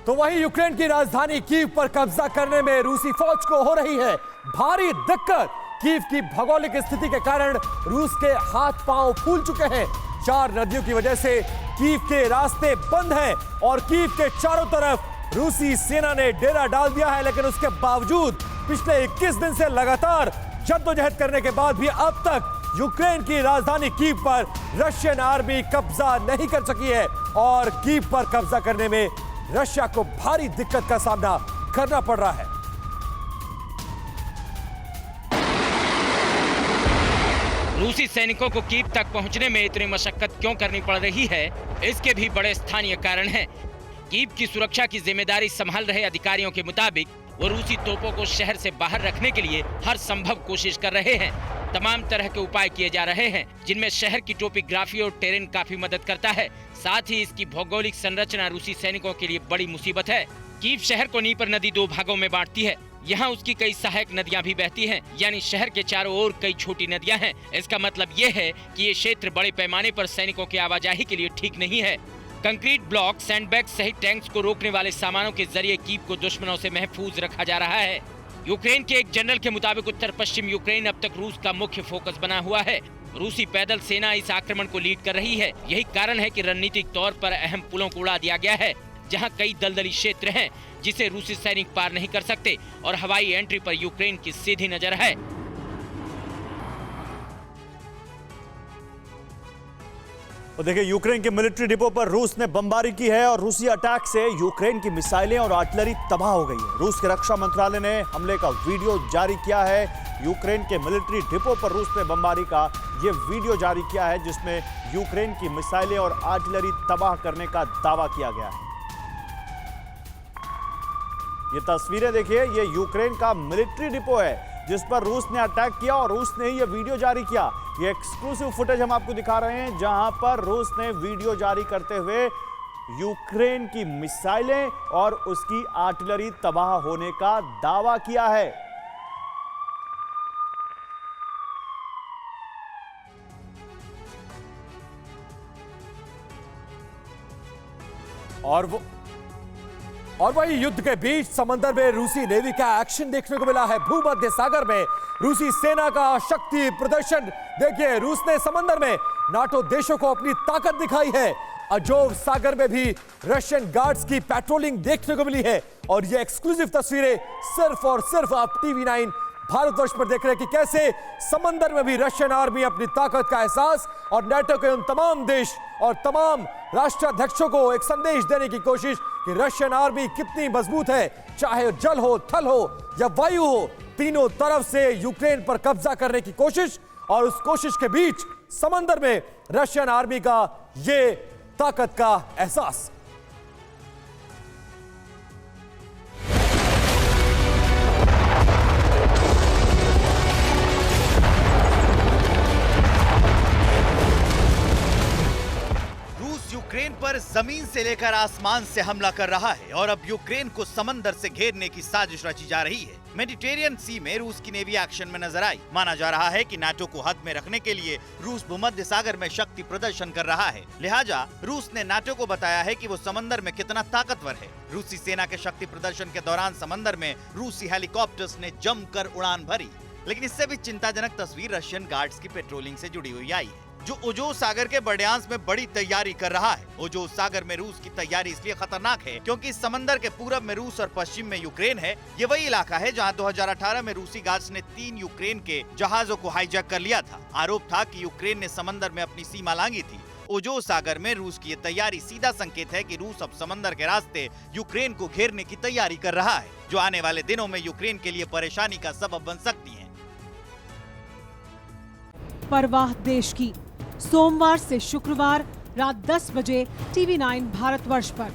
तो वहीं यूक्रेन की राजधानी कीव पर कब्जा करने में रूसी फौज को हो रही है भारी दिक्कत। कीव की भौगोलिक स्थिति के कारण रूस के हाथ पांव फूल चुके हैं। 4 नदियों की वजह से कीव के रास्ते बंद हैं और कीव के चारों तरफ रूसी सेना ने डेरा डाल दिया है। लेकिन उसके बावजूद पिछले 21 दिन से लगातार जद्दोजहद करने के बाद भी अब तक यूक्रेन की राजधानी कीव पर रशियन आर्मी कब्जा नहीं कर सकी है और कीव पर कब्जा करने में रशिया को भारी दिक्कत का सामना करना पड़ रहा है। रूसी सैनिकों को कीव तक पहुंचने में इतनी मशक्कत क्यों करनी पड़ रही है, इसके भी बड़े स्थानीय कारण हैं। कीव की सुरक्षा की जिम्मेदारी संभाल रहे अधिकारियों के मुताबिक वो रूसी तोपों को शहर से बाहर रखने के लिए हर संभव कोशिश कर रहे हैं। तमाम तरह के उपाय किए जा रहे हैं, जिनमें शहर की टोपोग्राफी और टेरेन काफी मदद करता है। साथ ही इसकी भौगोलिक संरचना रूसी सैनिकों के लिए बड़ी मुसीबत है। कीव शहर को नीपर नदी 2 भागों में बांटती है। यहाँ उसकी कई सहायक नदियाँ भी बहती हैं, यानी शहर के चारों ओर कई छोटी नदियाँ हैं। इसका मतलब ये है कि ये क्षेत्र बड़े पैमाने पर सैनिकों की आवाजाही के लिए ठीक नहीं है। कंक्रीट ब्लॉक, सैंडबैग सहित टैंक्स को रोकने वाले सामानों के जरिए कीव को दुश्मनों से महफूज रखा जा रहा है। यूक्रेन के एक जनरल के मुताबिक उत्तर पश्चिम यूक्रेन अब तक रूस का मुख्य फोकस बना हुआ है। रूसी पैदल सेना इस आक्रमण को लीड कर रही है। यही कारण है कि रणनीतिक तौर पर अहम पुलों को उड़ा दिया गया है, जहां कई दलदली क्षेत्र हैं जिसे रूसी सैनिक पार नहीं कर सकते और हवाई एंट्री पर यूक्रेन की सीधी नजर है। तो देखिए, यूक्रेन के मिलिट्री डिपो पर रूस ने बमबारी की है और रूसी अटैक से यूक्रेन की मिसाइलें और आर्टिलरी तबाह हो गई है। रूस के रक्षा मंत्रालय ने हमले का वीडियो जारी किया है। यूक्रेन के मिलिट्री डिपो पर रूस ने बमबारी का ये वीडियो जारी किया है, जिसमें यूक्रेन की मिसाइलें और आर्टिलरी तबाह करने का दावा किया गया है। ये तस्वीरें देखिए, ये यूक्रेन का मिलिट्री डिपो है जिस पर रूस ने अटैक किया और रूस ने ही ये वीडियो जारी किया। ये एक्सक्लूसिव फुटेज हम आपको दिखा रहे हैं, जहां पर रूस ने वीडियो जारी करते हुए यूक्रेन की मिसाइलें और उसकी आर्टिलरी तबाह होने का दावा किया है। और वही युद्ध के बीच समंदर में रूसी नेवी का एक्शन देखने को मिला है। भूमध्य सागर में रूसी सेना का शक्ति प्रदर्शन देखिए। रूस ने समंदर में नाटो देशों को अपनी ताकत दिखाई है। अजोव सागर में भी रशियन गार्ड्स की पेट्रोलिंग देखने को मिली है और ये एक्सक्लूसिव तस्वीरें सिर्फ और सिर्फ आप टीवी9 भारतवर्ष पर देख रहे हैं कि कैसे समंदर में भी रशियन आर्मी अपनी ताकत का एहसास और नाटो के उन तमाम देश और तमाम राष्ट्राध्यक्षों को एक संदेश देने की कोशिश कि रशियन आर्मी कितनी मजबूत है। चाहे जल हो, थल हो या वायु हो, तीनों तरफ से यूक्रेन पर कब्जा करने की कोशिश और उस कोशिश के बीच समंदर में रशियन आर्मी का ये ताकत का एहसास। यूक्रेन पर जमीन से लेकर आसमान से हमला कर रहा है और अब यूक्रेन को समंदर से घेरने की साजिश रची जा रही है। मेडिटेरियन सी में रूस की नेवी एक्शन में नजर आई। माना जा रहा है कि नाटो को हद में रखने के लिए रूस भूमध्य सागर में शक्ति प्रदर्शन कर रहा है। लिहाजा रूस ने नाटो को बताया है कि वो समंदर में कितना ताकतवर है। रूसी सेना के शक्ति प्रदर्शन के दौरान समंदर में रूसी हेलीकॉप्टर्स ने जमकर उड़ान भरी। लेकिन इससे भी चिंताजनक तस्वीर रशियन गार्ड्स की पेट्रोलिंग से जुड़ी हुई आई है, जो ओजोव सागर के बर्डियांस में बड़ी तैयारी कर रहा है। ओजोव सागर में रूस की तैयारी इसलिए खतरनाक है क्योंकि इस समंदर के पूरब में रूस और पश्चिम में यूक्रेन है। ये वही इलाका है जहां 2018 में रूसी गार्ड्स ने 3 यूक्रेन के जहाजों को हाईजैक कर लिया था। आरोप था कि यूक्रेन ने समंदर में अपनी सीमा लांघी थी। ओजोव सागर में रूस की ये तैयारी सीधा संकेत है कि रूस अब समंदर के रास्ते यूक्रेन को घेरने की तैयारी कर रहा है, जो आने वाले दिनों में यूक्रेन के लिए परेशानी का सबब बन सकती है। परवाह देश की, सोमवार से शुक्रवार रात 10 बजे टीवी9 भारतवर्ष पर।